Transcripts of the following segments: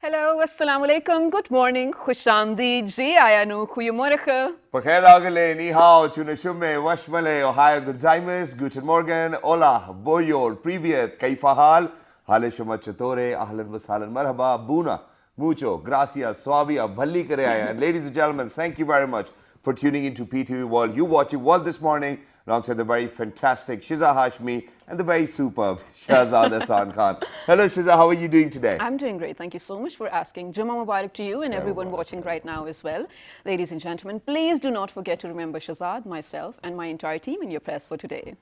Hello, assalamu alaikum, good morning, khushamdeed ji, ayanu, goedemorgen. Pakhair agale, ni hao, tuna shumme, washmale, ohio gozaimasu, guten morgen, hola, boyor, privyet, kaifa hal, hale shuma chatore, ahlan wa sahlan, marhaba, buna, mucho, gracias, swabia, bhalli kare aaya. And ladies and gentlemen, thank you very much for tuning into PTV World. You watching World This Morning alongside the very fantastic Shiza Hashmi and the very superb Shahzad Hassan Khan. Hello Shiza, how are you doing today? I'm doing great. Thank you so much for asking. Jummah Mubarak to you and everyone watching right now as well. Ladies and gentlemen, please do not forget to remember Shahzad, myself, and my entire team in your press for today.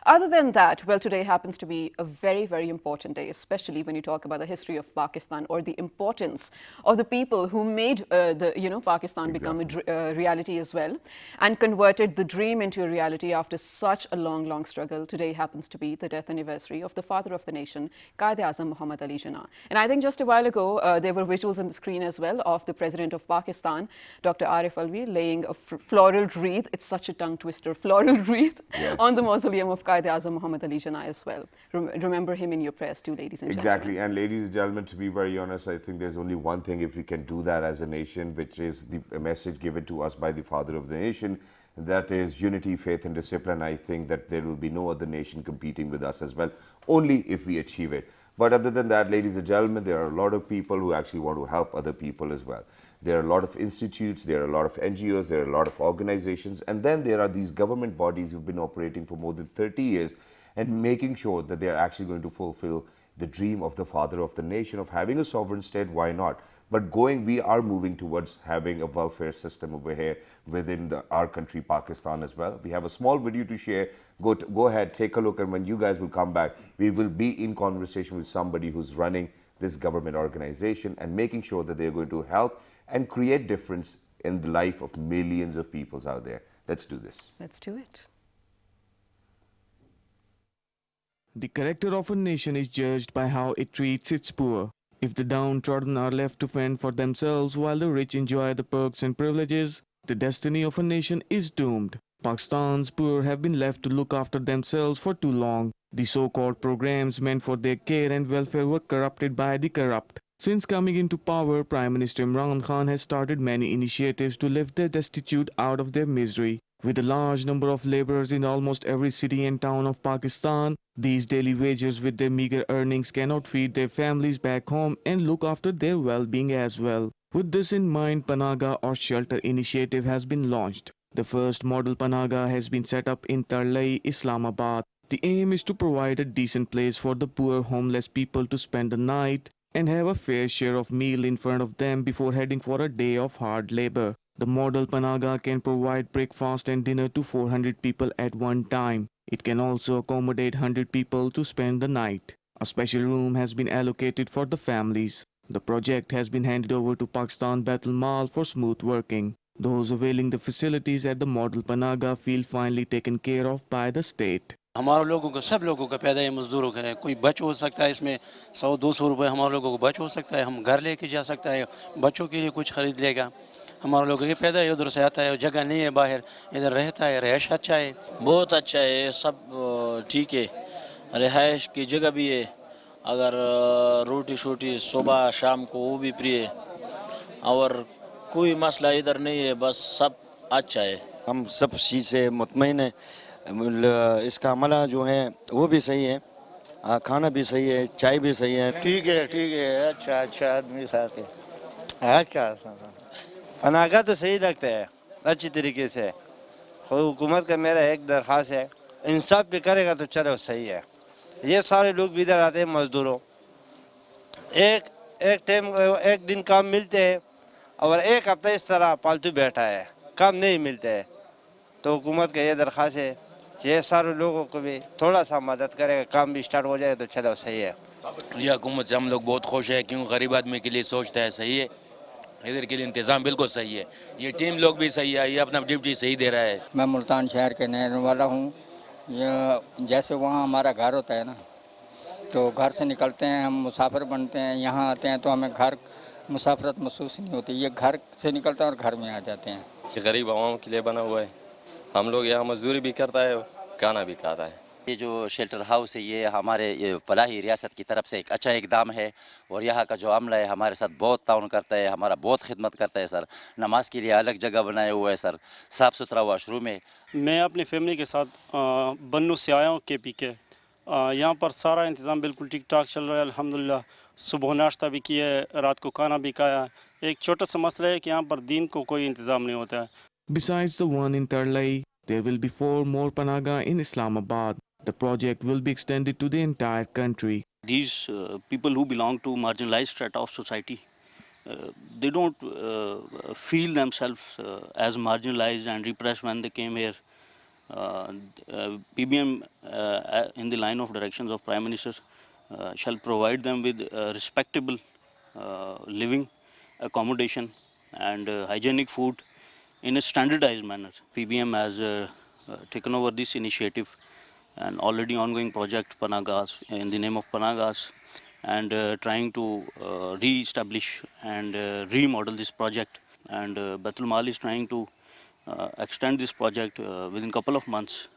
Other than that, well, today happens to be a very, very important day, especially when you talk about the history of Pakistan or the importance of the people who made Pakistan become a reality as well and converted the dream into a reality after such a long, long struggle. Today happens to be the death anniversary of the father of the nation, Quaid-e-Azam Muhammad Ali Jinnah. And I think just a while ago, there were visuals on the screen as well of the President of Pakistan, Dr. Arif Alvi, laying a floral wreath, it's such a tongue twister, floral wreath, on the mausoleum of Quaid-e-Azam Muhammad Ali Jinnah as well. Remember him in your prayers too, ladies and gentlemen. Exactly, and ladies and gentlemen, to be very honest, I think there's only one thing if we can do that as a nation, which is the message given to us by the father of the nation. That is unity, faith and discipline. I think that there will be no other nation competing with us as well, only if we achieve it. But other than that, ladies and gentlemen, there are a lot of people who actually want to help other people as well. There are a lot of institutes, there are a lot of NGOs, there are a lot of organizations, and then there are these government bodies who've been operating for more than 30 years and making sure that they are actually going to fulfill the dream of the father of the nation of having a sovereign state. Why not? But we are moving towards having a welfare system over here within our country, Pakistan as well. We have a small video to share. Go ahead, take a look, and when you guys will come back, we will be in conversation with somebody who's running this government organization and making sure that they're going to help and create difference in the life of millions of people out there. Let's do this. Let's do it. The character of a nation is judged by how it treats its poor. If the downtrodden are left to fend for themselves while the rich enjoy the perks and privileges, the destiny of a nation is doomed. Pakistan's poor have been left to look after themselves for too long. The so-called programs meant for their care and welfare were corrupted by the corrupt. Since coming into power, Prime Minister Imran Khan has started many initiatives to lift the destitute out of their misery. With a large number of laborers in almost every city and town of Pakistan, these daily wagers with their meager earnings cannot feed their families back home and look after their well-being as well. With this in mind, Panaga or Shelter initiative has been launched. The first model Panaga has been set up in Tarlai, Islamabad. The aim is to provide a decent place for the poor homeless people to spend the night and have a fair share of meal in front of them before heading for a day of hard labor. The model Panaga can provide breakfast and dinner to 400 people at one time. It can also accommodate 100 people to spend the night. A special room has been allocated for the families. The project has been handed over to Pakistan Baitul for smooth working. Those availing the facilities at the model Panaga feel finally taken care of by the state. हमारे लोगों को सब लोगों का पैदा मजदूरों का है कोई बच हो सकता है इसमें 100-200 रुपए हमारे लोगों को बच हो सकता है हम घर लेके जा सकता है बच्चों के लिए कुछ खरीद लेगा हमारे लोगों के पैदा उधर से आता है जगह नहीं है बाहर इधर रहता है रहायश अच्छा है बहुत अच्छा है सब ठीक है रहायश की जगह भी है अगर रोटी शोटी सुबह शाम को वो भी फ्री है और कोई मसला इधर नहीं है बस सब अच्छा है हम सब चीज़ से मुतमईन हैं इसका अमला जो है वो भी सही है खाना भी सही है चाय भी सही है ठीक है अच्छा आदमी साथ है अच्छा पनागा तो सही लगता है अच्छी तरीके से हुकूमत का मेरा एक दरख्वास्त है इंसाफ भी करेगा तो चलो सही है ये सारे लोग भी इधर आते हैं मजदूरों एक टाइम एक दिन काम मिलते हैं और एक हफ्ता इस तरह पालतू बैठा है काम नहीं मिलते है तो हुकूमत का ये दरख्वास्त है ये सारे लोगों को भी थोड़ा सा मदद करेगा काम भी स्टार्ट हो जाए तो चलो सही है ये हुकूमत से हम लोग बहुत खुश है क्योंकि गरीब आदमी के लिए सोचता है सही है इधर के लिए इंतज़ाम बिल्कुल सही है ये टीम लोग भी सही है ये अपना ड्यूटी सही दे रहा है मैं मुल्तान शहर के रहने वाला हूँ ये जैसे वहाँ हमारा घर होता है ना तो घर से निकलते हैं हम मुसाफिर बनते हैं यहाँ आते हैं तो हमें घर मुसाफरत महसूस नहीं होती ये घर से निकलते हैं और घर में आ जाते हैं गरीब आवाम के लिए बना हुआ है हम लोग यहाँ मजदूरी भी करता है खाना भी खाता है ये जो शेल्टर हाउस है ये हमारे ये फलाही रियासत की तरफ से एक अच्छा इकदाम है और यहाँ का जो अमला है हमारे साथ बहुत ताउन करता है, हमारा बहुत खिदमत करता है सर। नमाज के लिए अलग जगह बनाए हुआ है सर, साफ़ सुथरा वॉशरूम है। मैं अपनी फैमिली के साथ बन्नू से आया हूँ KPK। यहाँ पर सारा इंतज़ाम बिल्कुल ठीक ठाक चल रहा है अल्हम्दुलिल्लाह। सुबह नाश्ता भी किया है, रात को खाना भी खाया। एक छोटा सा मसला है कि यहाँ पर दीन को कोई इंतज़ाम नहीं होता है। Besides the one in Tarlai, there will be 4 more Panaga in Islamabad. The project will be extended to the entire country. These people who belong to marginalized strata of society, they don't feel themselves as marginalized and repressed when they came here. PBM, in the line of directions of Prime Minister, shall provide them with respectable living, accommodation and hygienic food in a standardized manner. PBM has taken over this initiative and already ongoing project Panagas in the name of Panagas, and trying to re-establish and remodel this project. And Baitul Mal is trying to extend this project within a couple of months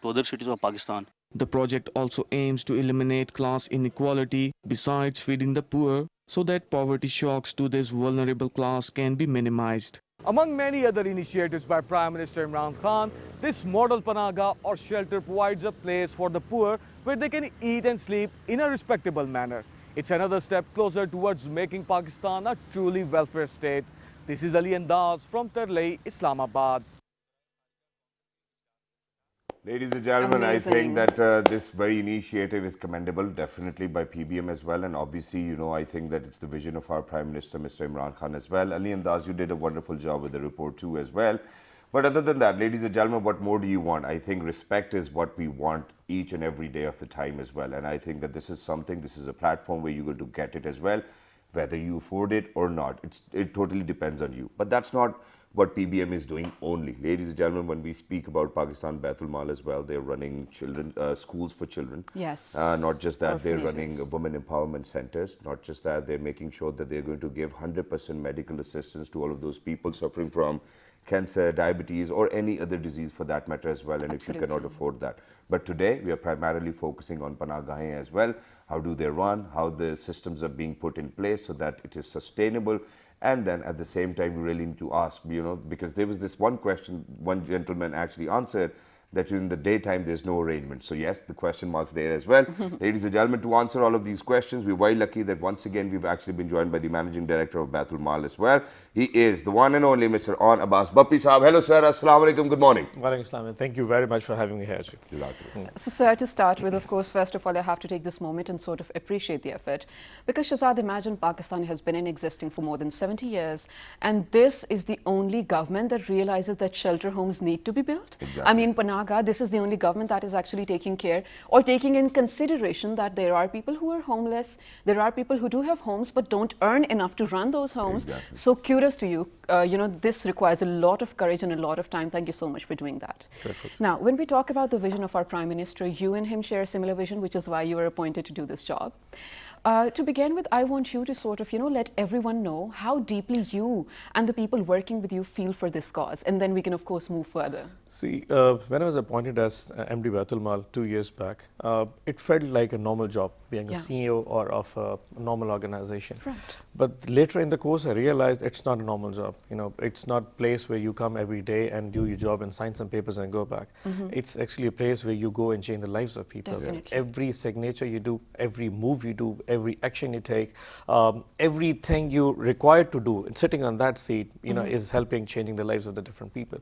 to other cities of Pakistan. The project also aims to eliminate class inequality besides feeding the poor so that poverty shocks to this vulnerable class can be minimized. Among many other initiatives by Prime Minister Imran Khan, this model panaga or shelter provides a place for the poor where they can eat and sleep in a respectable manner. It's another step closer towards making Pakistan a truly welfare state. This is Ali Andaz from Tarlai, Islamabad. Ladies and gentlemen, Amazing. I think that this very initiative is commendable, definitely by PBM as well. And obviously, you know, I think that it's the vision of our Prime Minister, Mr. Imran Khan as well. Ali Andaz, you did a wonderful job with the report too as well. But other than that, ladies and gentlemen, what more do you want? I think respect is what we want each and every day of the time as well. And I think that this is something, this is a platform where you're going to get it as well, whether you afford it or not. It totally depends on you. But that's not what PBM is doing only. Ladies and gentlemen, when we speak about Pakistan Baitul Mal as well, they're running schools for children. Yes. Not just that, they're Orphanages. running women empowerment centers. Not just that, they're making sure that they're going to give 100% medical assistance to all of those people suffering from cancer, diabetes, or any other disease for that matter as well, and if you cannot afford that. But today, we are primarily focusing on Panagahe as well. How do they run? How the systems are being put in place so that it is sustainable. And then at the same time, we really need to ask, you know, because there was this one question, one gentleman actually answered that in the daytime there's no arrangement. So yes, the question marks there as well. Ladies and gentlemen, to answer all of these questions, we're very lucky that once again we've actually been joined by the Managing Director of Baitul Mal as well. He is the one and only Mr. On Abbas Bappi Saab. Hello sir, Assalamu Alaikum, good morning. Walaikum Assalam, and thank you very much for having me here. So, sir, to start with, of course, first of all, I have to take this moment and sort of appreciate the effort. Because, Shahzad, imagine Pakistan has been in existing for more than 70 years, and this is the only government that realizes that shelter homes need to be built. Exactly. I mean, Panaga, this is the only government that is actually taking care or taking in consideration that there are people who are homeless, there are people who do have homes but don't earn enough to run those homes. Exactly. So, kudos to you. You know, this requires a lot of courage and a lot of time. Thank you so much for doing that. Grateful. Now, when we talk about the vision of our Prime Minister, you and him share a similar vision, which is why you were appointed to do this job. To begin with, I want you to sort of, let everyone know how deeply you and the people working with you feel for this cause. And then we can, of course, move further. See, when I was appointed as MD Baitul Mal 2 years back, it felt like a normal job, being a CEO or of a normal organization. Right. But later in the course, I realized it's not a normal job. It's not a place where you come every day and do your job and sign some papers and go back. It's actually a place where you go and change the lives of people. Definitely. Every signature you do, every move you do, every action you take, everything you required to do, and sitting on that seat, is helping changing the lives of the different people.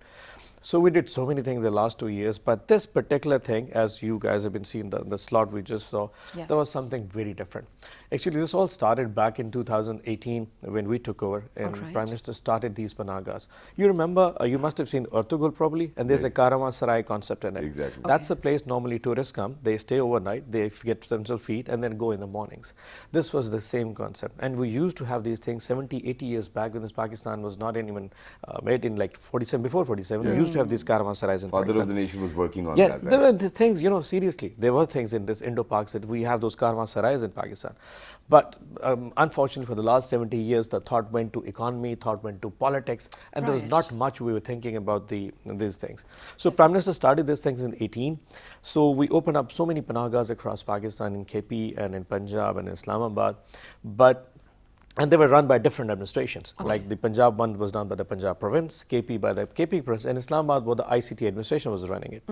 So we did so many things the last 2 years, but this particular thing, as you guys have been seeing the slot we just saw, Yes. there was something very different. Actually, this all started back in 2018 when we took over and Alright. Prime Minister started these panagas. You remember, you must have seen Ertugrul probably, and there's a Karavan Sarai concept in it. Exactly. That's a place normally tourists come, they stay overnight, they get themselves feed and then go in the mornings. This was the same concept, and we used to have these things 70, 80 years back when this Pakistan was not even made in like 47, before 47. We used to have these Karavan Sarais in Father Pakistan. of the nation was working on Yeah, that. there Right? were these things, seriously, there were things in this Indo-Pak that we have those Karavan Sarais in Pakistan. But unfortunately, for the last 70 years, the thought went to economy, thought went to politics, and there was not much we were thinking about these things. So Prime Minister started these things in 18. So we opened up so many panagas across Pakistan, in KP and in Punjab and Islamabad. And they were run by different administrations. Like the Punjab one was done by the Punjab province, KP by the KP province, and Islamabad, where the ICT administration was running it.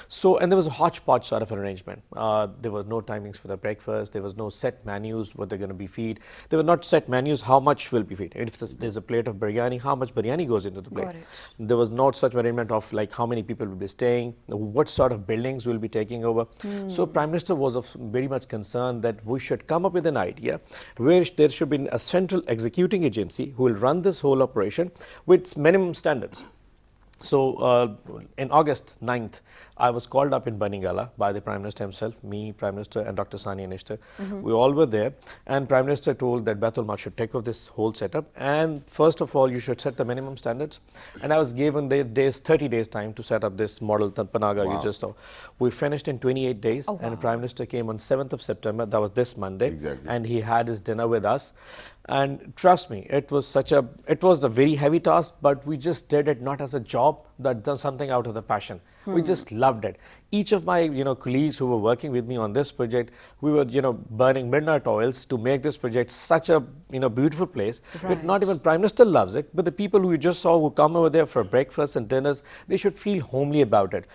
So, and there was a hodgepodge sort of an arrangement. There were no timings for the breakfast. There was no set menus, what they're going to be feed. There were not set menus, how much will be feed. If there's a plate of biryani, how much biryani goes into the plate. There was not such arrangement of like how many people will be staying, what sort of buildings will be taking over. So Prime Minister was very much concerned that we should come up with an idea where there should be a central executing agency who will run this whole operation with minimum standards. So in August 9th, I was called up in Banigala by the Prime Minister himself, me, Prime Minister and Dr. Sania Nishtar. We all were there, and Prime Minister told that Baitul should take off this whole setup, and first of all you should set the minimum standards. And I was given 30 days time to set up this model Panaga you just saw. We finished in 28 days, and the Prime Minister came on 7th of September, that was this Monday, and he had his dinner with us. And trust me, it was a very heavy task, but we just did it not as a job, but done something out of the passion. We just loved it. Each of my colleagues who were working with me on this project, we were burning midnight oils to make this project such a beautiful place. But not even Prime Minister loves it, but the people who you just saw who come over there for breakfast and dinners, they should feel homely about it.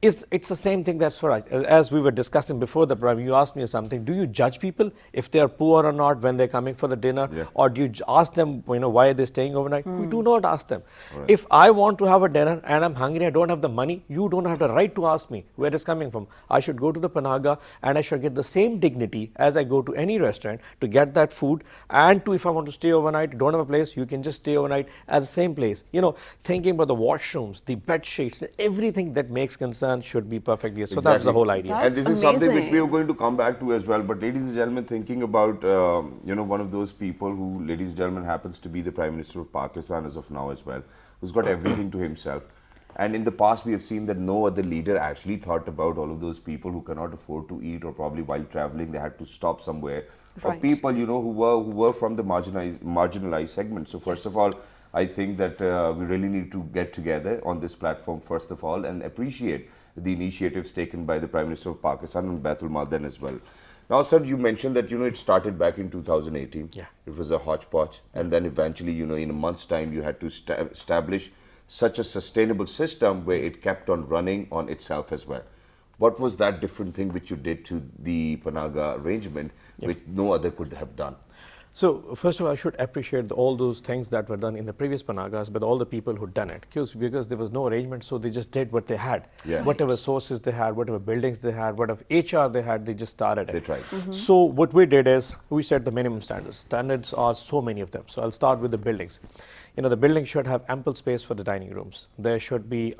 It's the same thing that's for us. As we were discussing before the program, you asked me something. Do you judge people if they are poor or not when they're coming for the dinner? Or do you ask them, why are they staying overnight? We do not ask them. If I want to have a dinner and I'm hungry, I don't have the money, you don't have the right to ask me where it's coming from. I should go to the Panaga and I should get the same dignity as I go to any restaurant to get that food. And if I want to stay overnight, don't have a place, you can just stay overnight at the same place. Thinking about the washrooms, the bed sheets, everything that makes concern should be perfect. So that's the whole idea. That's and this is something which we are going to come back to as well. But ladies and gentlemen, thinking about one of those people who, ladies and gentlemen, happens to be the Prime Minister of Pakistan as of now as well, who's got everything to himself. And in the past, we have seen that no other leader actually thought about all of those people who cannot afford to eat, or probably while traveling they had to stop somewhere, or people who were from the marginalized segment. So first of all, I think that we really need to get together on this platform first of all and appreciate the initiatives taken by the Prime Minister of Pakistan and Baitul Mal then as well. Now, sir, you mentioned that it started back in 2018. It was a hodgepodge, and then eventually, in a month's time, you had to establish such a sustainable system where it kept on running on itself as well. What was that different thing which you did to the Panaga arrangement, which no other could have done? So first of all, I should appreciate all those things that were done in the previous Panagas, but all the people who done it, because there was no arrangement, so they just did what they had. Whatever sources they had, whatever buildings they had, whatever HR they had, they just started it. They tried. So what we did is we set the minimum standards. Standards are so many of them. So I'll start with the buildings. The building should have ample space for the dining rooms. There should be,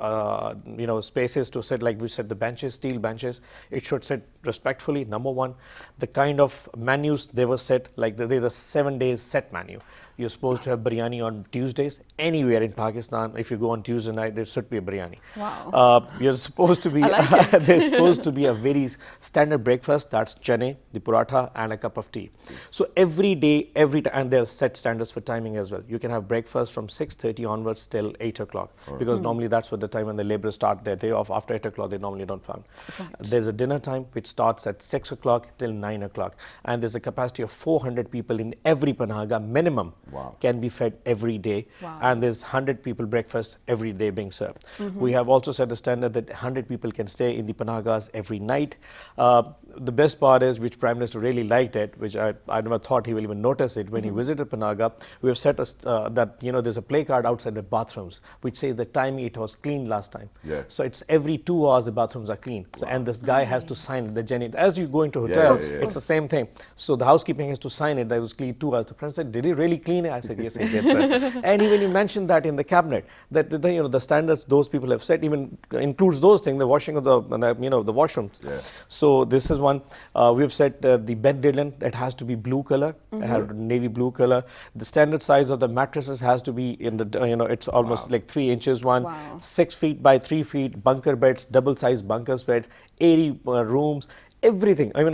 spaces to sit, like we said, the benches, steel benches. It should sit respectfully, number one. The kind of menus they were set, like there's a 7 days set menu. You're supposed to have biryani on Tuesdays. Anywhere in Pakistan, if you go on Tuesday night, there should be a biryani. Wow. You're supposed to be, there's supposed to be a very standard breakfast. That's chane, the paratha, and a cup of tea. So every day, and there's set standards for timing as well. You can have breakfast from 6:30 onwards till 8 o'clock, because normally that's what the time when the laborers start their day off. After 8 o'clock, they normally don't come. There's a dinner time which starts at 6 o'clock till 9 o'clock, and there's a capacity of 400 people in every Panaga minimum. Can be fed every day, and there's 100 people breakfast every day being served. We have also set a standard that 100 people can stay in the Panagas every night. The best part is, which Prime Minister really liked it, which I never thought he will even notice it when he visited Panaga. We have set that there's a play card outside the bathrooms which says the time it was clean last time. So it's every 2 hours the bathrooms are clean. So, and this guy has to sign it. The janitor, as you go into hotel, it's the same thing. So the housekeeping has to sign it that it was clean 2 hours. The Prime Minister said, "Did he really clean it?" I said, "Yes, he did, sir." And even you mentioned that in the cabinet, that the standards those people have set even includes those things, the washing of the washrooms. So this is one. We have set the bed linen that has to be blue color, it has navy blue color. The standard size of the mattresses has to be in the it's almost like 3 inches one, 6 feet by 3 feet. Bunker beds, double size bunker beds, 80 rooms. everything. I mean,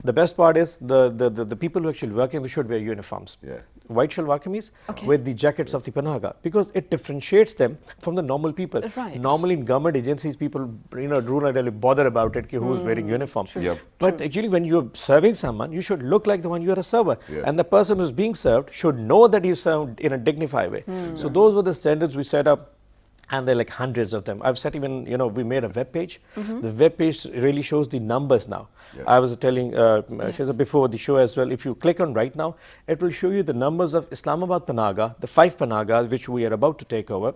the best part is the people who actually work in, they should wear uniforms. Yeah. White shalwar kameez Okay. with the jackets of the panaga, because it differentiates them from the normal people. Right. Normally in government agencies, people do not really bother about it, who's wearing uniform. Yep. But actually, when you're serving someone, you should look like the one you are a server, Yeah. and the person who's being served should know that he's served in a dignified way. So those were the standards we set up. And there are like hundreds of them. I've set even, we made a web page. The web page really shows the numbers now. Yeah. I was telling Shiza before the show as well, if you click on right now, it will show you the numbers of Islamabad Panaga, the 5 Panagas which we are about to take over.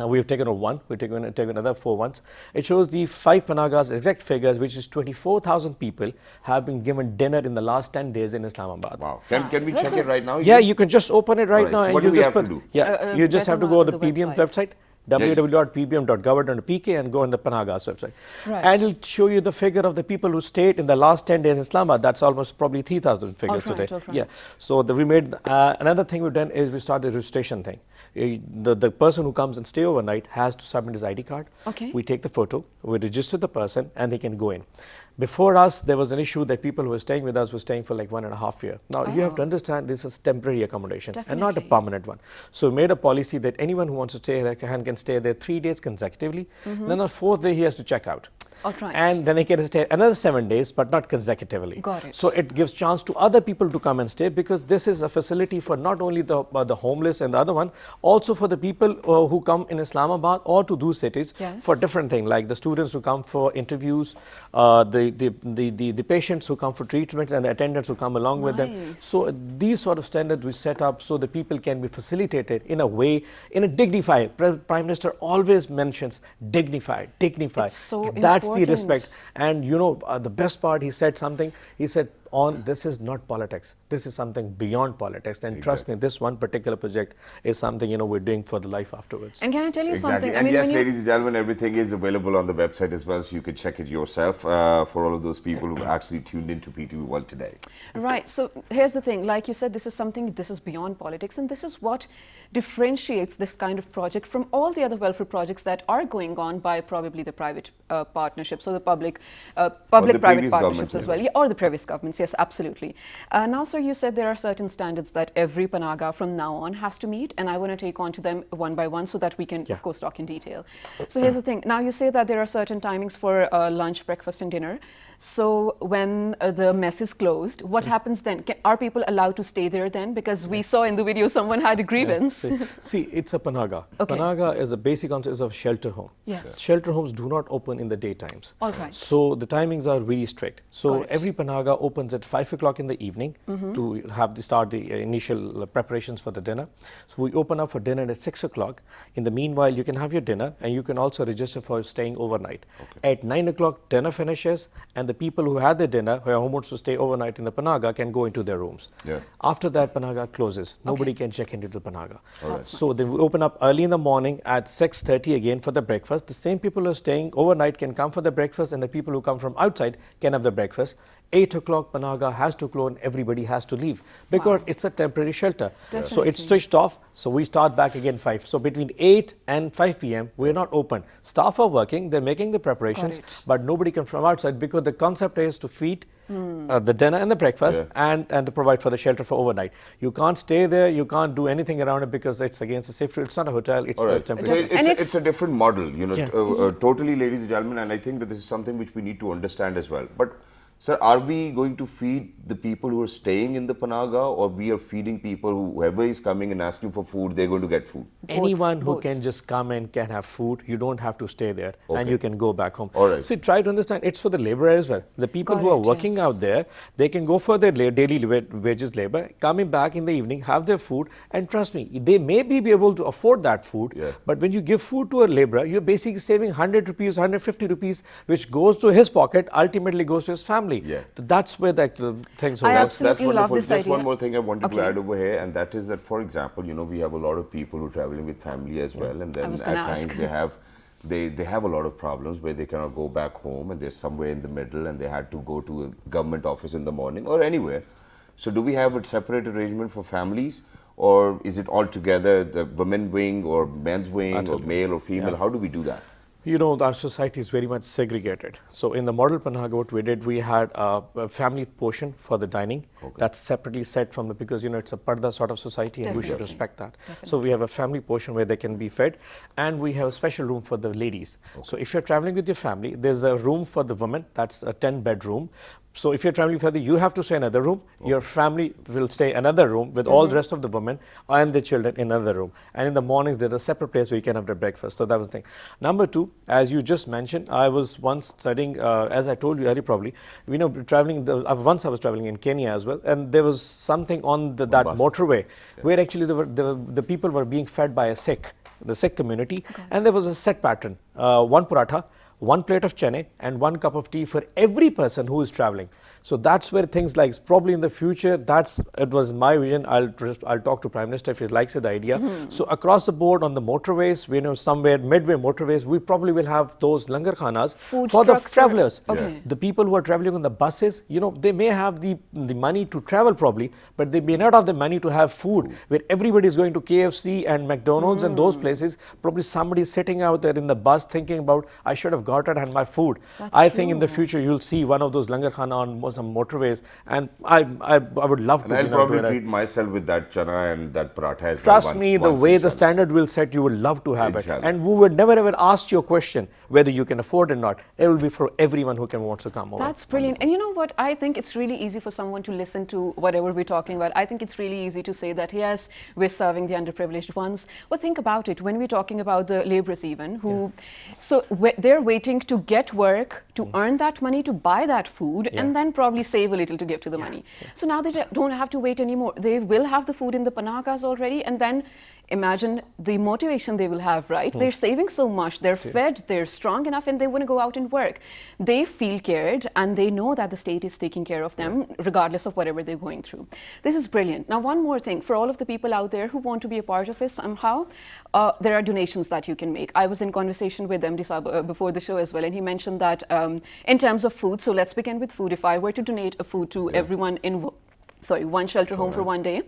We have taken over 1, we've taken another 4 ones. It shows the 5 Panagas exact figures, which is 24,000 people have been given dinner in the last 10 days in Islamabad. Wow. Can we check it right now? Yeah, you can just open it right Alright, now so and what you do we just have put, to do? yeah, you just have to go to the PBM website. Yeah. www.pbm.gov.pk and go on the Panagas website. Right. And it'll show you the figure of the people who stayed in the last 10 days in Islamabad. That's almost probably 3,000 figures Alright, today. alright. Yeah. So we made another thing we've done is we started the registration thing. The person who comes and stay overnight has to submit his ID card. Okay. We take the photo, we register the person, and they can go in. Before us, there was an issue that people who were staying with us were staying for like 1.5 years. Now, you have to understand this is temporary accommodation and not a Definitely. permanent one. So we made a policy that anyone who wants to stay there can stay there 3 days consecutively. Then on 4th day, he has to check out. Alright. And then he can stay another 7 days, but not consecutively. Got it. So it gives chance to other people to come and stay, because this is a facility for not only the homeless and the other one, also for the people who come in Islamabad or to those cities Yes. for different things, like the students who come for interviews, the patients who come for treatments, and the attendants who come along with them. Nice. So these sort of standards we set up so the people can be facilitated in a way, in a dignified. Prime Minister always mentions dignified. It's so That's the important. respect. And the best part, he said something. He said, this is not politics. This is something beyond politics. And trust me, this one particular project is something we're doing for the life afterwards. And can I tell you Exactly. something? And yes, when you- ladies and gentlemen, everything is available on the website as well, so you can check it yourself for all of those people who actually tuned into PTV World today. Right. So here's the thing. Like you said, this is beyond politics, and this is what differentiates this kind of project from all the other welfare projects that are going on by probably the private partnerships or the public-private previous partnerships governments as as well. well. Yeah, or the previous governments. Yes, absolutely. Now, sir, you said there are certain standards that every Panaga from now on has to meet, and I want to take on to them one by one so that we can, of course, talk in detail. So here's the thing. Now, you say that there are certain timings for lunch, breakfast, and dinner. So when the mess is closed, what happens then? Are people allowed to stay there then? Because we saw in the video someone had a grievance. See, it's a Panaga. Okay. Panaga is a basic concept of shelter home. Yes. Shelter homes do not open in the daytimes. All right. So the timings are really strict. So Got it. every Panaga opens at 5 o'clock in the evening to have start the initial preparations for the dinner. So we open up for dinner at 6 o'clock. In the meanwhile, you can have your dinner, and you can also register for staying overnight. At 9 o'clock, dinner finishes, and the people who had their dinner, who wants to stay overnight in the Panaga, can go into their rooms. Yeah. After that, Panaga closes. Nobody can check into the Panaga. So then we open up early in the morning at 6:30 again for the breakfast. The same people who are staying overnight can come for the breakfast, and the people who come from outside can have the breakfast. 8 o'clock, Panaga has to close, and everybody has to leave, because it's a temporary shelter. So it's switched off. So we start back again 5. So between 8 and 5 p.m., we're not open. Staff are working, they're making the preparations, but nobody comes from outside, because the concept is to feed the dinner and the breakfast, and to provide for the shelter for overnight. You can't stay there, you can't do anything around it, because it's against the safety. It's not a hotel, it's All a right. So temporary. it's a different model, Yeah. totally, ladies and gentlemen, and I think that this is something which we need to understand as well. But sir, are we going to feed the people who are staying in the Panaga, or we are feeding people whoever is coming and asking for food, they're going to get food? Anyone who both. can just come and can have food, you don't have to stay there, Okay. and you can go back home. All right. See, try to understand, it's for the laborer as well. The people Got who are it, working yes. out there, they can go for their daily wages labor, coming back in the evening, have their food, and trust me, they may be able to afford that food, but when you give food to a laborer, you're basically saving 100 rupees, 150 rupees, which goes to his pocket, ultimately goes to his family. Yeah. That's where the things I are. absolutely love wonderful. this Just idea. one more thing I wanted to Okay. add over here, and that is that, for example, we have a lot of people who are traveling with family as well, and then was at gonna times ask. they have a lot of problems where they cannot go back home, and they're somewhere in the middle, and they had to go to a government office in the morning or anywhere. So do we have a separate arrangement for families, or is it all together, the women wing or men's wing, or male or female? Yeah. How do we do that? You know, our society is very much segregated. So in the model Panaga, what we did, we had a family portion for the dining. That's separately set from the, because, you know, it's a parda sort of society and we should respect that. So we have a family portion where they can be fed, and we have a special room for the ladies. So if you're traveling with your family, there's a room for the women, that's a 10-bedroom. So if you're traveling further, you have to stay in another room. Your family will stay another room with all the rest of the women and the children in another room. And in the mornings, there's a separate place where you can have the breakfast. So that was the thing. Number two, as you just mentioned, I was once studying, as I told you earlier probably, you know, traveling, once I was traveling in Kenya as well, and there was something on that motorway where actually the people were being fed by the Sikh community, and there was a set pattern, one paratha, one plate of chane and one cup of tea for every person who is traveling. So that's where things like, probably in the future, it was my vision. I'll talk to Prime Minister if he likes the idea. So across the board on the motorways, we know somewhere midway motorways, we probably will have those langar khanas for the travelers. The people who are traveling on the buses, you know, they may have the money to travel probably, but they may not have the money to have food, where everybody is going to KFC and McDonald's and those places. Probably somebody is sitting out there in the bus thinking about, I should have got it and my food. I think in the future you'll see one of those langar khana on some motorways, and I would love to. And I'll probably treat myself with that chana and that paratha as well. Trust me, the way the standard will set, you would love to have it. And we would never ever ask you a question whether you can afford it or not. It will be for everyone who wants to come over. That's brilliant. And you know what? I think it's really easy for someone to listen to whatever we're talking about. I think it's really easy to say that, yes, we're serving the underprivileged ones. But think about it. When we're talking about the laborers even, who, so they're waiting to get work, to earn that money, to buy that food, and then probably save a little to give to the money. So now they don't have to wait anymore. They will have the food in the panagas already, and then imagine the motivation they will have, right? They're saving so much, they're fed, they're strong enough, and they want to go out and work. They feel cared, and they know that the state is taking care of them regardless of whatever they're going through. This is brilliant. Now, one more thing, for all of the people out there who want to be a part of this somehow, there are donations that you can make. I was in conversation with MD Saab before the show as well, and he mentioned that in terms of food, so let's begin with food. If I were to donate a food to everyone in one shelter home for one day,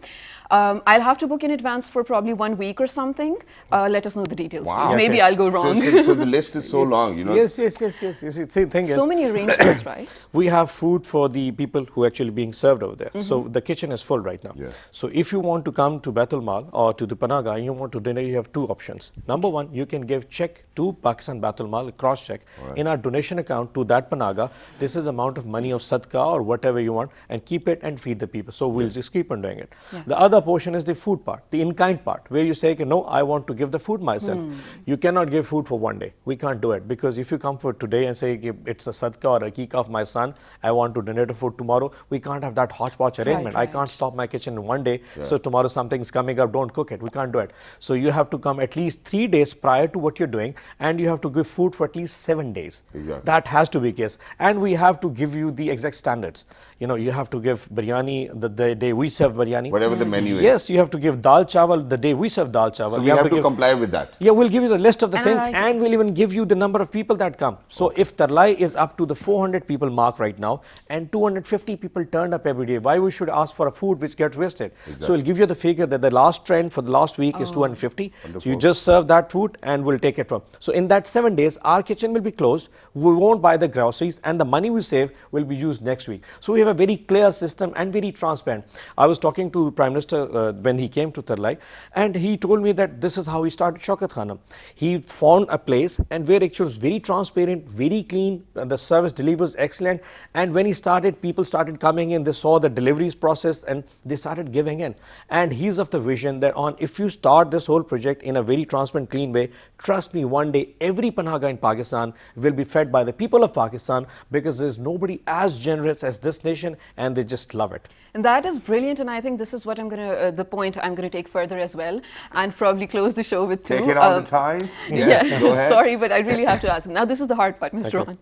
I'll have to book in advance for probably 1 week or something. Let us know the details, please. Maybe I'll go wrong. So the list is so long, you know. Yes. The thing is, so many arrangements, right? We have food for the people who are actually being served over there. So the kitchen is full right now. So if you want to come to Baitul Mal or to the Panaga and you want to dinner, you have two options. Number one, you can give check to Pakistan Baitul Mal, cross check in our donation account to that Panaga. This is amount of money of sadqa or whatever you want, and keep it and feed the people. So we'll just keep on doing it. The other portion is the food part, the in-kind part, where you say, no, I want to give the food myself. You cannot give food for one day. We can't do it, because if you come for today and say it's a sadqa or a akika of my son, I want to donate a food tomorrow, we can't have that hodgepodge arrangement. I can't stop my kitchen in one day, so tomorrow something's coming up, don't cook it. We can't do it. So you have to come at least 3 days prior to what you're doing, and you have to give food for at least 7 days. That has to be the case. And we have to give you the exact standards. You know, you have to give biryani the day we serve biryani. Whatever the menu is. Yes, you have to give dal chawal the day we serve dal chawal. So we have to comply with that. Yeah, we'll give you the list of the things, and we'll even give you the number of people that come. So if Tarlai is up to the 400 people mark right now, and 250 people turned up every day, why we should ask for a food which gets wasted? So we'll give you the figure that the last trend for the last week is 250. So you just serve that food and we'll take it from. So in that 7 days, our kitchen will be closed. We won't buy the groceries, and the money we save will be used next week. So we have a very clear system and very transparent. I was talking to Prime Minister when he came to Tarlai, and he told me that this is how he started Shaukat Khana. He found a place and where it was very transparent, very clean, and the service delivery was excellent. And when he started, people started coming in, they saw the deliveries process and they started giving in. And he's of the vision that if you start this whole project in a very transparent, clean way, trust me, one day every Panaga in Pakistan will be fed by the people of Pakistan, because there's nobody as generous as this nation, and they just love it. And that is brilliant, and I think this is what I'm going to, the point I'm going to take further as well, and probably close the show with two. Take it on the time. Yes, go ahead. Sorry, but I really have to ask. Now, this is the hard part, Mr.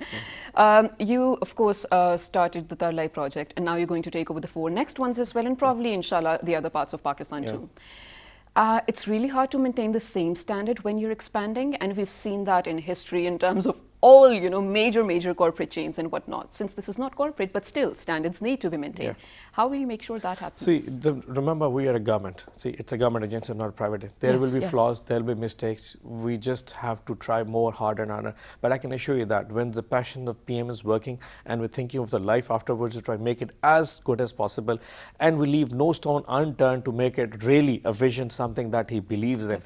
Ron. You, of course, started the Tarlai project, and now you're going to take over the 4 next ones as well, and probably, inshallah, the other parts of Pakistan too. It's really hard to maintain the same standard when you're expanding, and we've seen that in history in terms of all, major corporate chains and whatnot. Since this is not corporate, but still standards need to be maintained. How will you make sure that happens? See, remember, we are a government. See, it's a government agency, not a private. There will be flaws, there will be mistakes. We just have to try more, harder and harder. But I can assure you that when the passion of PM is working and we're thinking of the life afterwards to try and make it as good as possible, and we leave no stone unturned to make it really a vision, something that he believes in.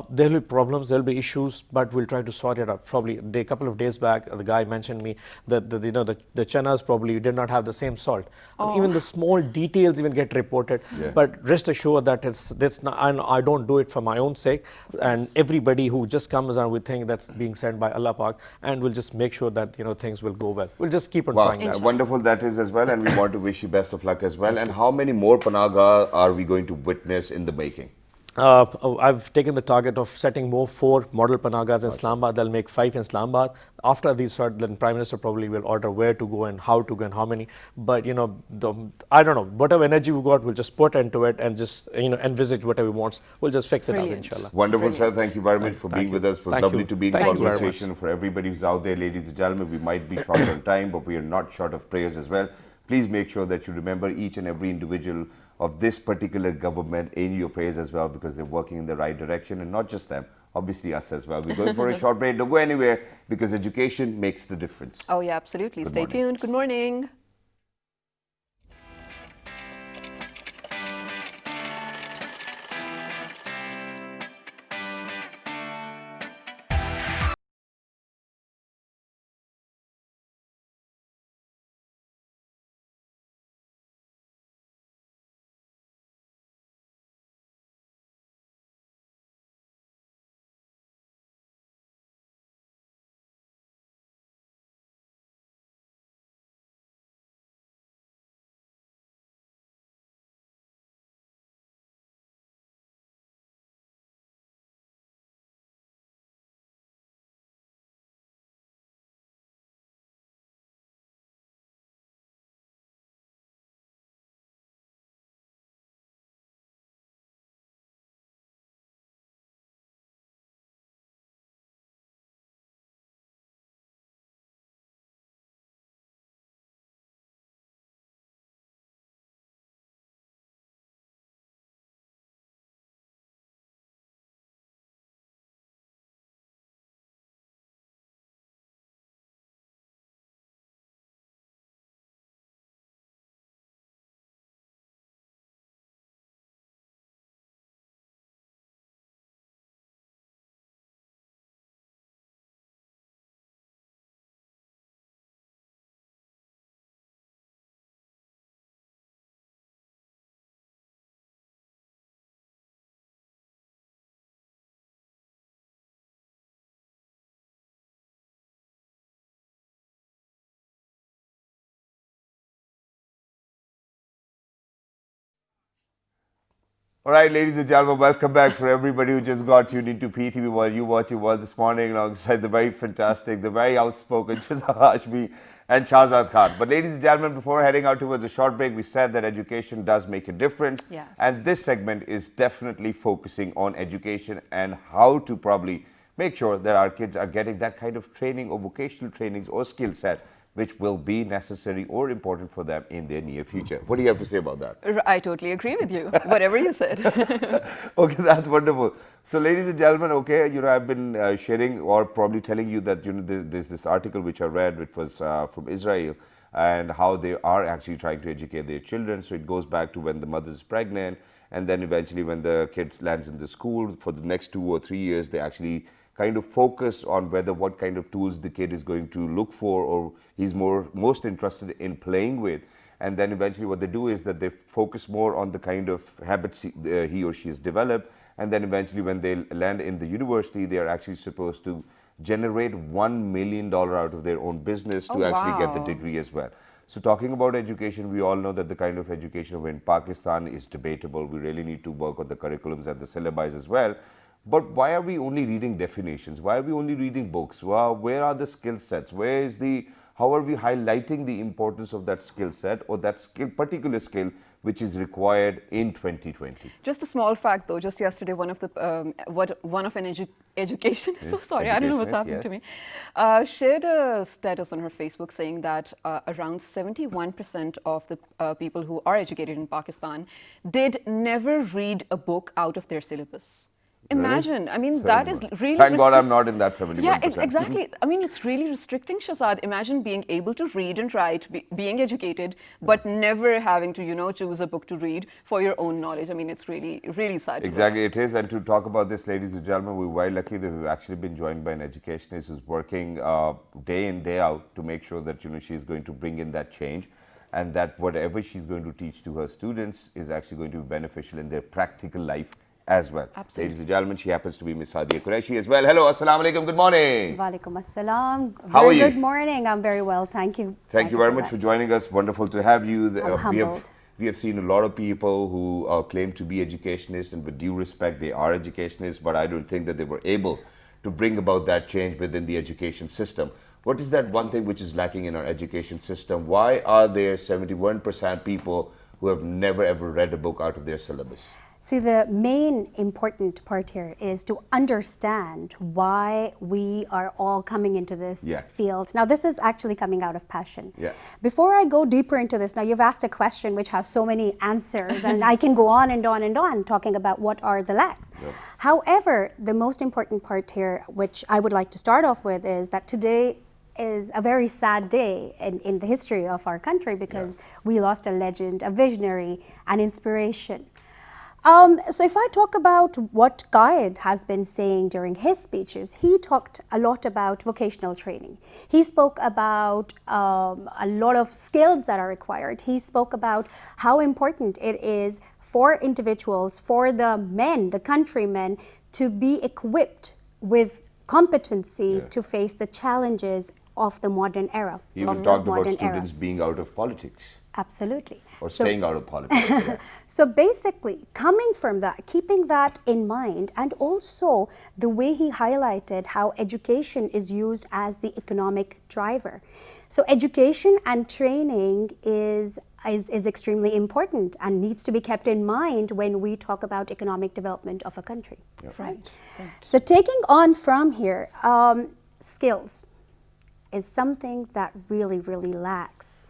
There will be problems, there will be issues, but we'll try to sort it out. Probably a couple of days back, the guy mentioned me that the chanas probably did not have the same salt. Even the small details even get reported. But rest assured that that's not, I don't do it for my own sake. And everybody who just comes around with things that's being sent by Allah Pak, and we'll just make sure that things will go well. We'll just keep on trying that. Wonderful that is as well, and we want to wish you best of luck as well. And how many more Panaga are we going to witness in the making? I've taken the target of setting 4 model Panagas in Islamabad. They'll make 5 in Islamabad. After these start, then Prime Minister probably will order where to go and how to go and how many. But I don't know, whatever energy we got, we'll just put into it and just envisage whatever we want. We'll just fix it up, inshallah. Wonderful, sir. Thank you very much for being with us. It was lovely to be in conversation. For everybody who's out there, ladies and gentlemen, we might be short on time, but we are not short of prayers as well. Please make sure that you remember each and every individual of this particular government in your prayers as well, because they're working in the right direction, and not just them, obviously us as well. We're going for a short break. Don't go anywhere, because education makes the difference. Oh yeah, absolutely. Stay tuned. Good morning. All right, ladies and gentlemen, welcome back for everybody who just got tuned into PTV while you watching World this morning alongside the very fantastic, the very outspoken Shazad Hashmi and Shahzad Khan. But ladies and gentlemen, before heading out towards a short break, we said that education does make a difference. Yes. And this segment is definitely focusing on education and how to probably make sure that our kids are getting that kind of training or vocational trainings or skill set which will be necessary or important for them in their near future. What do you have to say about that? I totally agree with you. Whatever you said. Okay, that's wonderful. So, ladies and gentlemen, okay, I've been sharing or probably telling you that there's this article which I read, which was from Israel, and how they are actually trying to educate their children. So it goes back to when the mother is pregnant, and then eventually when the kid lands in the school for the next 2 or 3 years, they actually kind of focus on what kind of tools the kid is going to look for, or he's most interested in playing with. And then eventually what they do is that they focus more on the kind of habits he or she has developed. And then eventually when they land in the university, they are actually supposed to generate $1 million out of their own business to actually get the degree as well. So talking about education, we all know that the kind of education in Pakistan is debatable. We really need to work on the curriculums and the syllabi as well. But why are we only reading definitions? Why are we only reading books? Well, where are the skill sets? How are we highlighting the importance of that skill set or that particular skill which is required in 2020. Just a small fact, though. Just yesterday, one of an education. So sorry, I don't know what's happening to me. Shared a status on her Facebook saying that around 71% of the people who are educated in Pakistan did never read a book out of their syllabus. Imagine, I mean, that is really... Thank God I'm not in that 71%. Yeah, exactly. I mean, it's really restricting, Shahzad. Imagine being able to read and write, being educated, but never having to, you know, choose a book to read for your own knowledge. I mean, it's really, really sad. Exactly, it is. And to talk about this, ladies and gentlemen, we're very lucky that we've actually been joined by an educationist who's working day in, day out to make sure that, you know, she's going to bring in that change, and that whatever she's going to teach to her students is actually going to be beneficial in their practical life as well. Absolutely. Ladies and gentlemen, she happens to be Miss Sadia Qureshi as well. Hello, assalamu alaikum, good morning. Walaikum assalam. How are you? Good morning. I'm very well, thank you. Thank you very much for joining us. Wonderful to have you. I'm humbled. We have seen a lot of people who claim to be educationists, and with due respect, they are educationists, but I don't think that they were able to bring about that change within the education system. What is that one thing which is lacking in our education system? Why are there 71% people who have never ever read a book out of their syllabus? See, the main important part here is to understand why we are all coming into this field. Now, this is actually coming out of passion. Before I go deeper into this, now you've asked a question which has so many answers, and I can go on and on and on talking about what are the lacks. However, the most important part here, which I would like to start off with, is that today is a very sad day in the history of our country, because we lost a legend, a visionary, an inspiration. So if I talk about what Qaid has been saying during his speeches, he talked a lot about vocational training. He spoke about a lot of skills that are required. He spoke about how important it is for individuals, for the men, the countrymen, to be equipped with competency to face the challenges of the modern era. He even talked about students being out of politics. Absolutely. Or staying out of politics. So basically, coming from that, keeping that in mind, and also the way he highlighted how education is used as the economic driver. So education and training is extremely important and needs to be kept in mind when we talk about economic development of a country. Right. So taking on from here, skills is something that really, really lacks.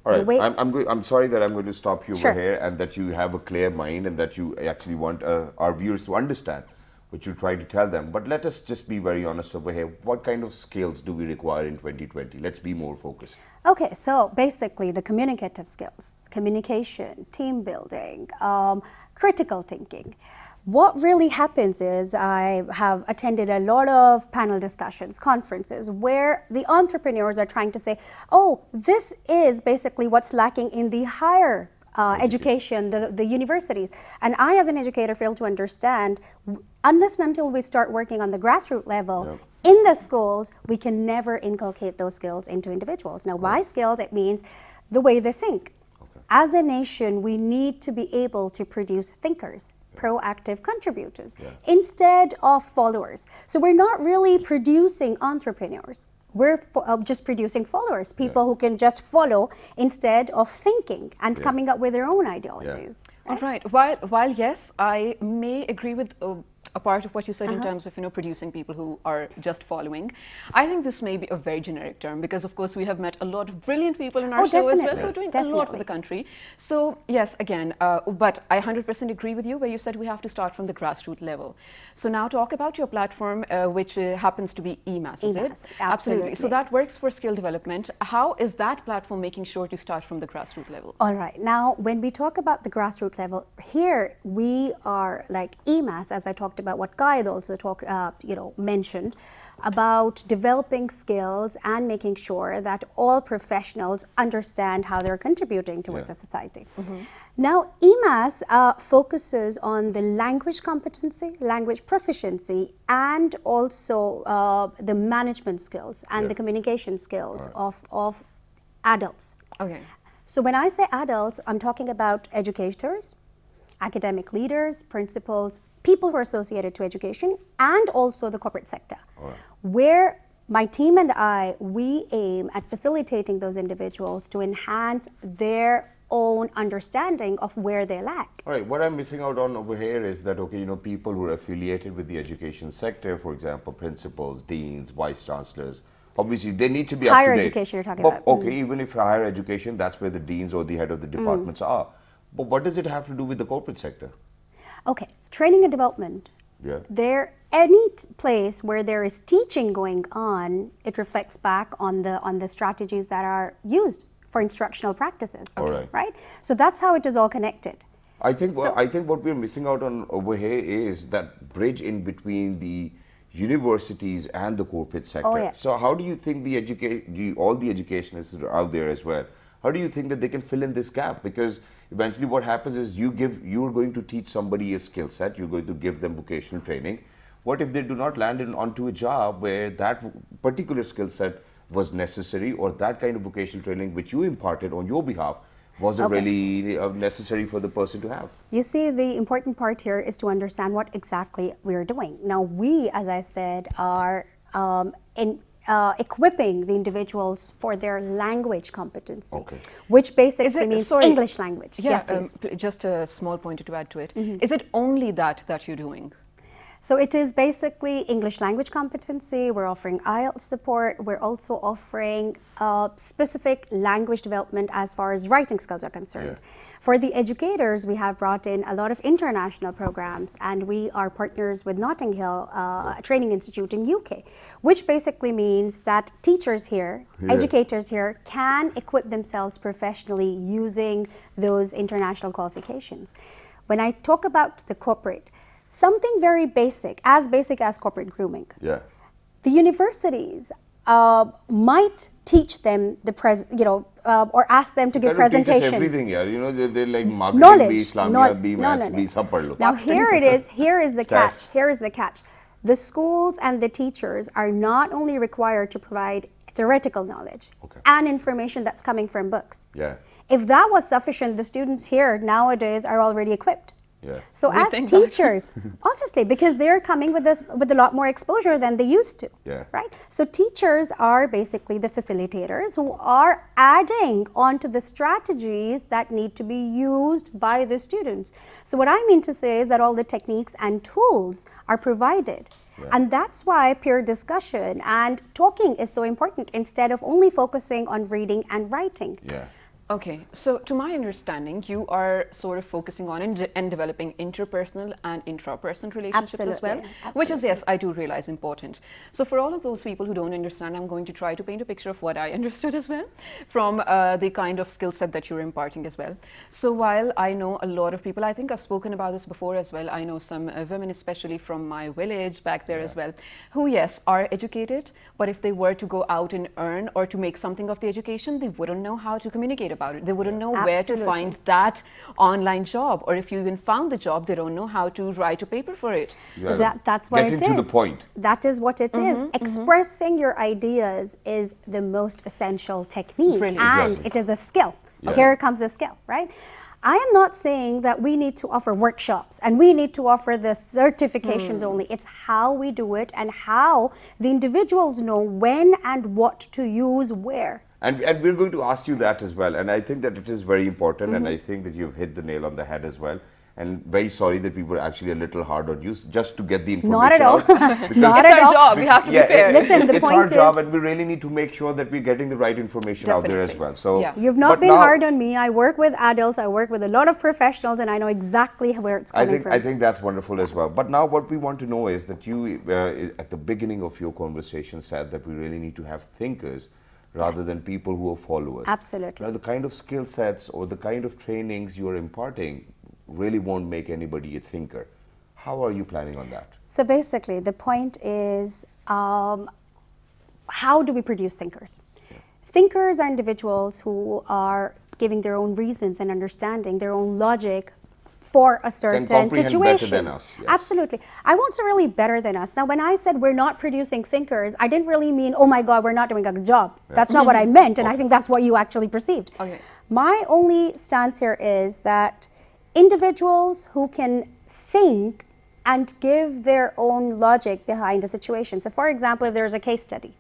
All right, I'm sorry that I'm going to stop you over here, and that you have a clear mind, and that you actually want our viewers to understand what you're trying to tell them. But let us just be very honest over here. What kind of skills do we require in 2020? Let's be more focused. Okay, so basically the communicative skills, communication, team building, critical thinking. What really happens is I have attended a lot of panel discussions, conferences, where the entrepreneurs are trying to say, oh, this is basically what's lacking in the higher education, the universities. And I, as an educator, fail to understand, unless and until we start working on the grassroots level, in the schools, we can never inculcate those skills into individuals. Now, by skills, it means the way they think. As a nation, we need to be able to produce thinkers, proactive contributors, instead of followers. So we're not really producing entrepreneurs. We're just producing followers, people who can just follow instead of thinking and coming up with their own ideologies. All right. While yes, I may agree with a part of what you said in terms of, you know, producing people who are just following. I think this may be a very generic term, because of course we have met a lot of brilliant people in our show as well who are doing a lot for the country. So yes, again, but I 100% agree with you where you said we have to start from the grassroots level. So now talk about your platform, which happens to be EMAS, is it? Absolutely. So that works for skill development. How is that platform making sure to start from the grassroots level? All right. Now, when we talk about the grassroots level, here we are like EMAS, as I talked about, what Qaid also mentioned about developing skills and making sure that all professionals understand how they're contributing towards a society. Now, EMAS focuses on the language competency, language proficiency, and also the management skills and the communication skills of adults. Okay. So when I say adults, I'm talking about educators, academic leaders, principals, people who are associated to education, and also the corporate sector, where my team and I, we aim at facilitating those individuals to enhance their own understanding of where they lack. All right, what I'm missing out on over here is that, okay, people who are affiliated with the education sector, for example, principals, deans, vice chancellors, obviously they need to be Higher up to date. education you're talking But, about. okay, even if higher education, that's where the deans or the head of the departments are. But what does it have to do with the corporate sector? Okay, training and development. Yeah. Any place where there is teaching going on, it reflects back on the strategies that are used for instructional practices. Okay. Right? So that's how it is all connected. I think what we're missing out on over here is that bridge in between the universities and the corporate sector. Oh, yes. So how do you think all the educationists are out there as well, how do you think that they can fill in this gap? Because eventually what happens is you're going to teach somebody a skill set, you're going to give them vocational training. What if they do not land onto a job where that particular skill set was necessary, or that kind of vocational training which you imparted on your behalf wasn't really necessary for the person to have? You see, the important part here is to understand what exactly we're doing. Now, we, as I said, are equipping the individuals for their language competency, which basically means English language. Yeah, yes, please. Just a small point to add to it. Is it only that you're doing? So it is basically English language competency. We're offering IELTS support. We're also offering specific language development as far as writing skills are concerned. For the educators, we have brought in a lot of international programs, and we are partners with Notting Hill Training Institute in UK, which basically means that teachers here, educators here, can equip themselves professionally using those international qualifications. When I talk about the corporate, something very basic as corporate grooming. Yeah. The universities might teach them or ask them to give presentations. Everything, yeah. They're like marketing knowledge, bhi, Islamia bhi, maths bhi, sab padh lo. Now here it is. Here is the catch. Here is the catch. The schools and the teachers are not only required to provide theoretical knowledge and information that's coming from books. Yeah. If that was sufficient, the students here nowadays are already equipped. Yeah. So as teachers, obviously, because they're coming with a lot more exposure than they used to, right? So teachers are basically the facilitators who are adding onto the strategies that need to be used by the students. So what I mean to say is that all the techniques and tools are provided. And that's why peer discussion and talking is so important instead of only focusing on reading and writing. Yeah. Okay, so to my understanding, you are sort of focusing on and developing interpersonal and intrapersonal relationships as well, which is, yes, I do realize important. So for all of those people who don't understand, I'm going to try to paint a picture of what I understood as well from the kind of skill set that you're imparting as well. So while I know a lot of people, I think I've spoken about this before as well, I know some women, especially from my village back there as well, who, yes, are educated, but if they were to go out and earn or to make something of the education, they wouldn't know how to communicate about it. They wouldn't know where to find that online job, or if you even found the job, they don't know how to write a paper for it. So that's what it is. Get into the point. That is what it is. Expressing your ideas is the most essential technique, and it is a skill. Here comes the skill, right? I am not saying that we need to offer workshops and we need to offer the certifications only. It's how we do it and how the individuals know when and what to use where. And we're going to ask you that as well. And I think that it is very important, and I think that you've hit the nail on the head as well. And very sorry that we were actually a little hard on you just to get the information. Not at all. Not at all. It's our job. We have to be fair. Listen, the it's point our is, job, and we really need to make sure that we're getting the right information out there as well. So you've not been hard on me. I work with adults. I work with a lot of professionals, and I know exactly where it's coming from. I think that's wonderful as well. But now what we want to know is that you, at the beginning of your conversation, said that we really need to have thinkers rather than people who are followers. Absolutely. Now, the kind of skill sets or the kind of trainings you are imparting really won't make anybody a thinker. How are you planning on that? So basically, the point is, how do we produce thinkers? Thinkers are individuals who are giving their own reasons and understanding, their own logic for a certain situation. Better than us. Yes. Absolutely. I won't say really better than us. Now, when I said we're not producing thinkers, I didn't really mean, oh my God, we're not doing a good job. That's not what I meant, and I think that's what you actually perceived. My only stance here is that individuals who can think and give their own logic behind a situation. So for example, if there's a case study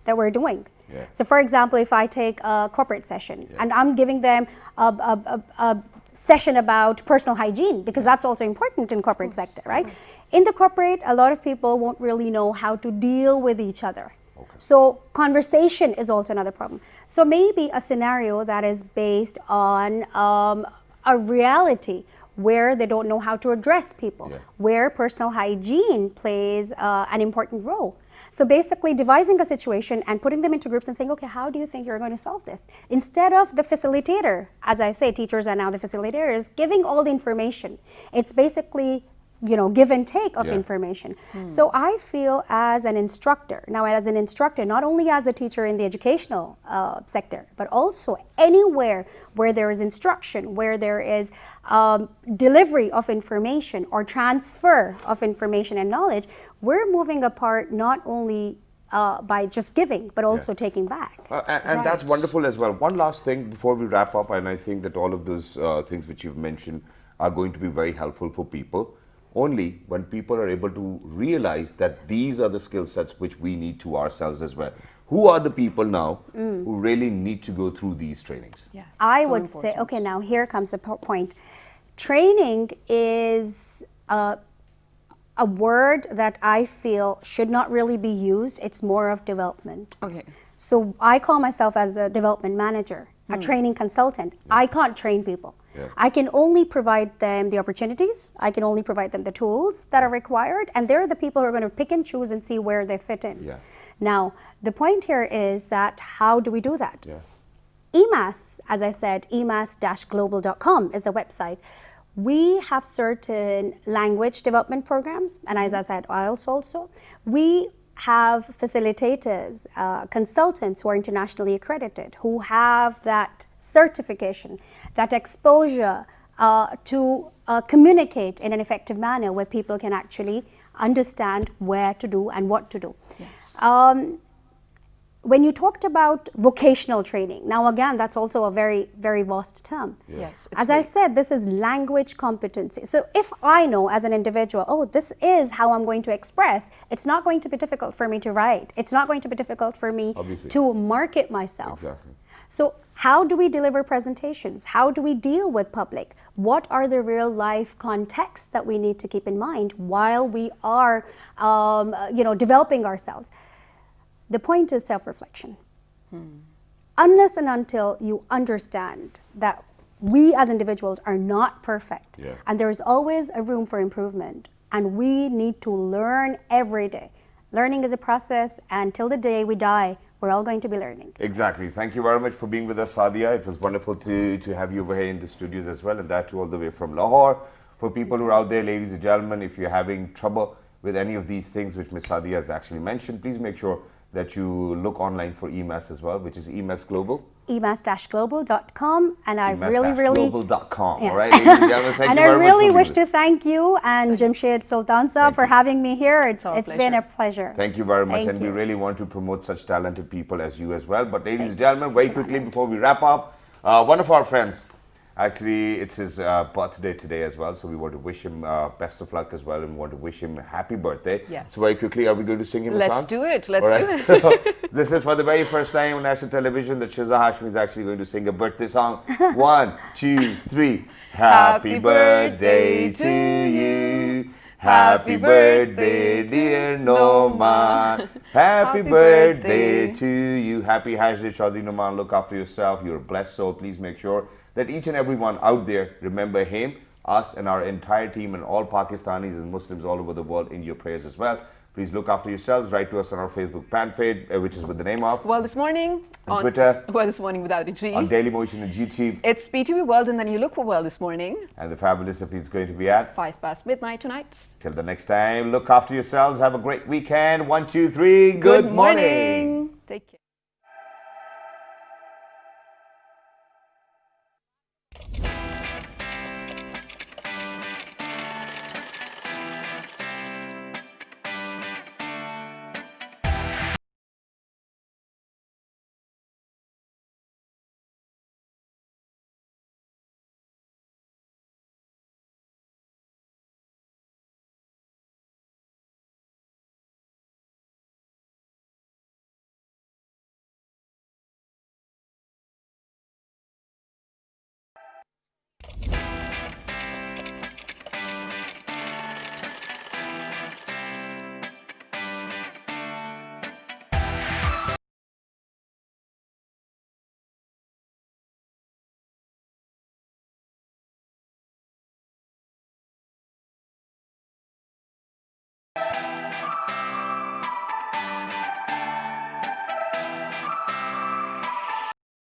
that we're doing, So for example, if I take a corporate session and I'm giving them a session about personal hygiene, because that's also important in corporate sector, right? In the corporate, a lot of people won't really know how to deal with each other. So conversation is also another problem. So maybe a scenario that is based on a reality where they don't know how to address people, where personal hygiene plays an important role. So basically devising a situation and putting them into groups and saying, okay, how do you think you're going to solve this? Instead of the facilitator, as I say, teachers are now the facilitators, giving all the information. It's basically, you know, give and take of information. So I feel as an instructor, now as an instructor, not only as a teacher in the educational sector, but also anywhere where there is instruction, where there is delivery of information or transfer of information and knowledge, we're moving apart not only by just giving, but also taking back. And that's wonderful as well. One last thing before we wrap up, and I think that all of those things which you've mentioned are going to be very helpful for people. Only when people are able to realize that these are the skill sets which we need to ourselves as well. Who are the people now who really need to go through these trainings? Yes, I would say, okay, now here comes the point. Training is a word that I feel should not really be used. It's more of development. Okay. So I call myself as a development manager, a training consultant. I can't train people. I can only provide them the opportunities, I can only provide them the tools that are required, and they're the people who are going to pick and choose and see where they fit in. Now, the point here is that how do we do that? EMAS, as I said, emas-global.com is the website. We have certain language development programs, and as I said, IELTS also. We have facilitators, consultants who are internationally accredited, who have that certification, that exposure to communicate in an effective manner where people can actually understand where to do and what to do. When you talked about vocational training, now again, that's also a very, very vast term. As I said, this is language competency. So if I know as an individual, oh, this is how I'm going to express, it's not going to be difficult for me to write. It's not going to be difficult for me to market myself. So how do we deliver presentations? How do we deal with public? What are the real life contexts that we need to keep in mind while we are, developing ourselves? The point is self-reflection. Unless and until you understand that we as individuals are not perfect, and there is always a room for improvement, and we need to learn every day. Learning is a process, and till the day we die, we're all going to be learning. Exactly. Thank you very much for being with us, Sadia. It was wonderful to have you over here in the studios as well, and that too all the way from Lahore. For people who are out there, ladies and gentlemen, if you're having trouble with any of these things which Ms. Sadia has actually mentioned, please make sure that you look online for EMAS as well, which is EMAS Global. emas-global.com, and I really global.com. All right, ladies and gentlemen, thank and you I very really much wish to thank you and Jamshed Sultan Saab for having me here. It's been a pleasure. Thank you very much, Thank and we you. really want to promote such talented people as you as well. But ladies and gentlemen, very quickly before we wrap up, one of our friends, actually it's his birthday today as well, so we want to wish him best of luck as well, and we want to wish him a happy birthday. Yes. So very quickly, are we going to sing him a Let's song? do it. Let's All do right, it. so this is for the very first time on national television that Shiza Hashmi is actually going to sing a birthday song. 1, 2, 3. Happy birthday to you. Happy birthday, dear Noman. Happy birthday to you. Happy Hajj Day, Chaudhry Noman. Look after yourself. You're a blessed soul. Please make sure that each and everyone out there remember him, us and our entire team and all Pakistanis and Muslims all over the world in your prayers as well. Please look after yourselves. Write to us on our Facebook fan page, which is with the name of Well This Morning. On Twitter. Well This Morning without a G. On Daily Motion and YouTube. It's PTV World, and then you look for Well This Morning. And the fabulous repeat is going to be at 5 past midnight tonight. Till the next time, look after yourselves. Have a great weekend. 1, 2, 3. Good morning. Take care.